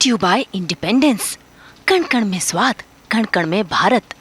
Brought you bye independence. कण कण में स्वाद, कण कण में Bharat.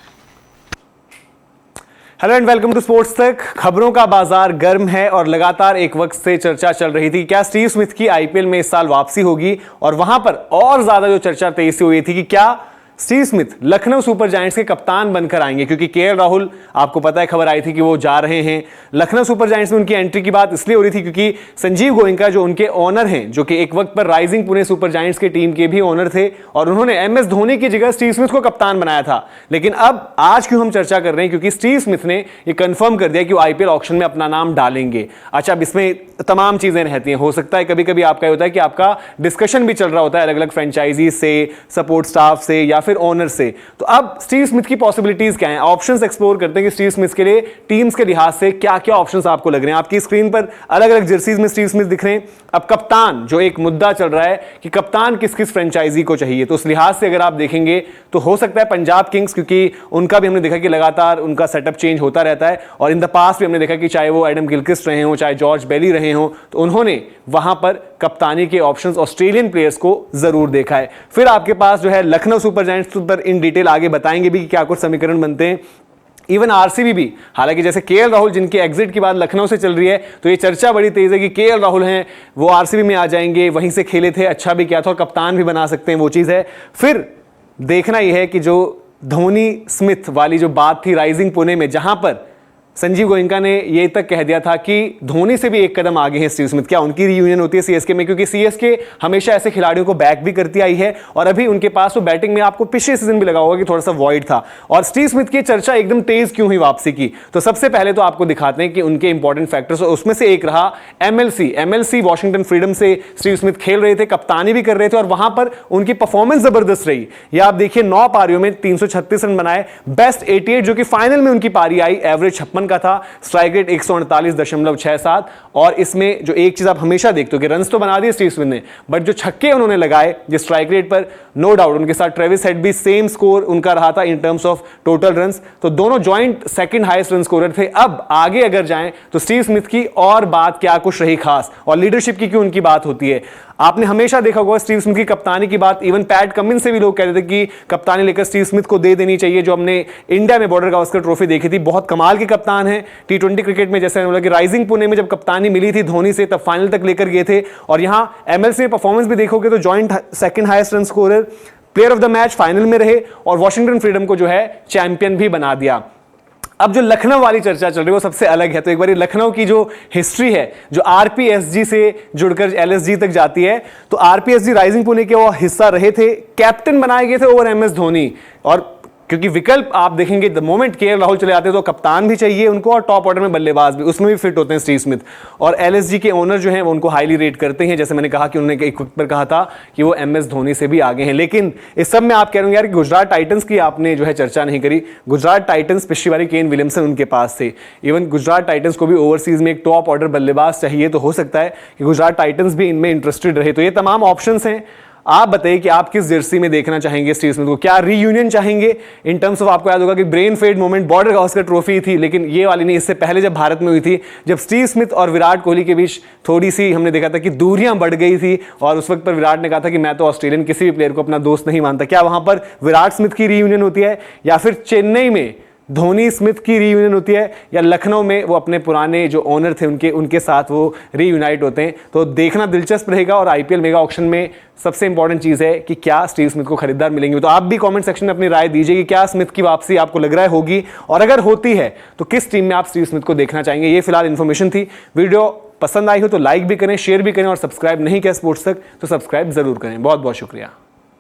Hello and welcome to sports Tak. खबरों का बाजार गर्म है और लगातार एक वक्त से चर्चा चल रही थी क्या स्टीव स्मिथ की आईपीएल में इस साल वापसी होगी, और वहां पर और ज्यादा जो चर्चा तेज से हुई थी कि क्या Steve Smith Lucknow super giants के कप्तान बनकर आएंगे, क्योंकि केएल राहुल, आपको पता है, खबर आई थी कि वो जा रहे हैं लखनऊ सुपर जायंट्स में। उनकी एंट्री की बात इसलिए हो रही थी क्योंकि संजीव गोयनका जो उनके ओनर हैं, जो कि एक वक्त पर राइजिंग पुणे सुपर जायंट्स के टीम के भी ओनर थे, और उन्होंने एमएस धोनी की जगह स्टीव स्मिथ को कप्तान बनाया था। लेकिन अब आज क्यों हम चर्चा कर रहे हैं, क्योंकि स्टीव स्मिथ ने ये कंफर्म कर दिया कि वो आईपीएल ऑक्शन में अपना नाम डालेंगे। अच्छा, अब इसमें तमाम चीजें रहती हैं। हो सकता है कभी कभी आपका होता है कि आपका डिस्कशन भी चल रहा होता है अलग अलग फ्रेंचाइजी से, सपोर्ट स्टाफ से या फिर ओनर से। तो अब स्टीव स्मिथ की पॉसिबिलिटीज क्या हैं, ऑप्शंस एक्सप्लोर करते हैं कि स्टीव स्मिथ के लिए टीम्स के लिहाज से क्या क्या ऑप्शंस आपको लग रहे हैं। आपकी स्क्रीन पर अलग अलग जर्सीज में स्टीव स्मिथ दिख रहे हैं। अब कप्तान, जो एक मुद्दा चल रहा है कि कप्तान किस किस फ्रेंचाइजी को चाहिए, तो उस लिहाज से अगर आप देखेंगे तो हो सकता है पंजाब किंग्स, क्योंकि उनका भी हमने देखा कि लगातार उनका सेटअप चेंज होता रहता है, और इन द पास्ट भी हमने देखा कि चाहे वो एडम गिलक्रिस्ट रहे हो, चाहे जॉर्ज बेली रहे हो, तो उन्होंने वहां पर कप्तानी के ऑप्शंस ऑस्ट्रेलियन प्लेयर्स को जरूर देखा है। फिर आपके पास जो है लखनऊ सुपर जायंट्स पर इन डिटेल आगे बताएंगे भी कि क्या कुछ समीकरण बनते हैं। इवन आरसीबी भी, हालांकि जैसे केएल राहुल जिनके एग्जिट की बात लखनऊ से चल रही है, तो ये चर्चा बड़ी तेज है कि केएल राहुल हैं वो आरसीबी में आ जाएंगे, वहीं से खेले थे, अच्छा भी किया था और कप्तान भी बना सकते हैं, वो चीज़ है। फिर देखना यह है कि जो धोनी स्मिथ वाली जो बात थी राइजिंग पुणे में, जहां पर संजीव गोयनका ने ये तक कह दिया था कि धोनी से भी एक कदम आगे हैं स्टीव स्मिथ, क्या उनकी रीयूनियन होती है सीएसके में, क्योंकि सीएसके हमेशा ऐसे खिलाड़ियों को बैक भी करती आई है, और अभी उनके पास तो बैटिंग में आपको पिछले सीजन भी लगा होगा कि थोड़ा सा वॉइड था। और स्टीव स्मिथ की चर्चा एकदम तेज क्यों हुई वापसी की, तो सबसे पहले तो आपको दिखाते हैं कि उनके इंपॉर्टेंट फैक्टर्स, और उसमें से एक रहा एमएलसी वॉशिंगटन फ्रीडम से स्टीव स्मिथ खेल रहे थे, कप्तानी भी कर रहे थे, और वहां पर उनकी परफॉर्मेंस जबरदस्त रही। ये आप देखिए 9 पारियों में 336 रन बनाए, बेस्ट 88 जो कि फाइनल में उनकी पारी आई, एवरेज 56 का था, स्ट्राइक रेट 148.67। और इसमें जो एक चीज आप हमेशा देखते हो कि रन्स तो बना दिए स्टीव स्मिथ ने, बट जो छक्के उन्होंने लगाए जिस स्ट्राइक रेट पर, नो डाउट उनके साथ ट्रेविस हेड भी सेम स्कोर उनका रहा था in terms of total runs, तो दोनों joint second highest run scorer थे। अब आगे अगर जाएं तो स्टीव स्मिथ की और बात क्या कुछ रही खास, और लीडरशिप की क्यों उनकी बात होती है। आपने हमेशा देखा होगा स्टीव स्मिथ की कप्तानी की बात, इवन पैट कमिंस से भी लोग कहते थे कि कप्तानी लेकर स्टीव स्मिथ को दे देनी चाहिए। जो हमने इंडिया में बॉर्डर गावस्कर ट्रॉफी देखी थी, बहुत कमाल के कप्तान है टी20 क्रिकेट में, जैसे बोला कि राइजिंग पुणे में जब कप्तानी मिली थी धोनी से, तब फाइनल तक लेकर गए थे, और यहां एमएलसी में परफॉर्मेंस भी देखोगे तो joint second highest run scorer, player of the match final में रहे, और वॉशिंगटन फ्रीडम को जो है चैंपियन भी बना दिया। अब जो लखनऊ वाली चर्चा चल रही है वो सबसे अलग है। तो एक बार लखनऊ की जो हिस्ट्री है, जो आरपीएसजी से जुड़कर एलएसजी तक जाती है, तो आरपीएसजी राइजिंग पुणे के वो हिस्सा रहे थे, कैप्टन बनाए गए थे ओवर एमएस धोनी। और क्योंकि विकल्प आप देखेंगे द मोमेंट केएल राहुल चले आते हैं तो कप्तान भी चाहिए उनको, और टॉप ऑर्डर में बल्लेबाज भी, उसमें भी फिट होते हैं स्टीव स्मिथ। और एलएसजी के ओनर जो हैं वो उनको हाईली रेट करते हैं, जैसे मैंने कहा कि उन्होंने एक वक्त पर कहा था कि वो एमएस धोनी से भी आगे हैं। लेकिन इस सब में आप कह रहे हो यार कि गुजरात टाइटंस की आपने जो है चर्चा नहीं करी। गुजरात टाइटंस पिछली बारी केन विलियमसन उनके पास थे, इवन गुजरात टाइटंस को भी ओवरसीज में एक टॉप ऑर्डर बल्लेबाज चाहिए, तो हो सकता है कि गुजरात टाइटंस भी इनमें इंटरेस्टेड रहे। तो ये तमाम ऑप्शंस हैं। आप बताइए कि आप किस जर्सी में देखना चाहेंगे स्टीव स्मिथ को, क्या रीयूनियन चाहेंगे इन टर्म्स ऑफ, आपको याद होगा कि brain fade moment Border Gavaskar trophy थी, लेकिन ये वाली नहीं, इससे पहले जब भारत में हुई थी, जब स्टीव स्मिथ और विराट कोहली के बीच थोड़ी सी हमने देखा था कि दूरियां बढ़ गई थी, और उस वक्त पर विराट ने कहा था कि मैं तो ऑस्ट्रेलियन किसी भी प्लेयर को अपना दोस्त नहीं मानता। क्या वहां पर विराट स्मिथ की रीयूनियन होती है, या फिर चेन्नई में धोनी स्मिथ की रीयूनियन होती है, या लखनऊ में वो अपने पुराने जो ओनर थे उनके साथ वो रीयूनाइट होते हैं। तो देखना दिलचस्प रहेगा। और आईपीएल मेगा ऑक्शन में सबसे इंपॉर्टेंट चीज़ है कि क्या स्टीव स्मिथ को खरीदार मिलेंगे। तो आप भी कमेंट सेक्शन में अपनी राय दीजिए कि क्या स्मिथ की वापसी आपको लग रहा है होगी, और अगर होती है तो किस टीम में आप स्टीव स्मिथ को देखना चाहेंगे। ये फिलहाल इन्फॉर्मेशन थी। वीडियो पसंद आई हो तो लाइक भी करें, शेयर भी करें, और सब्सक्राइब नहीं किया स्पोर्ट्स तक तो सब्सक्राइब जरूर करें। बहुत बहुत शुक्रिया।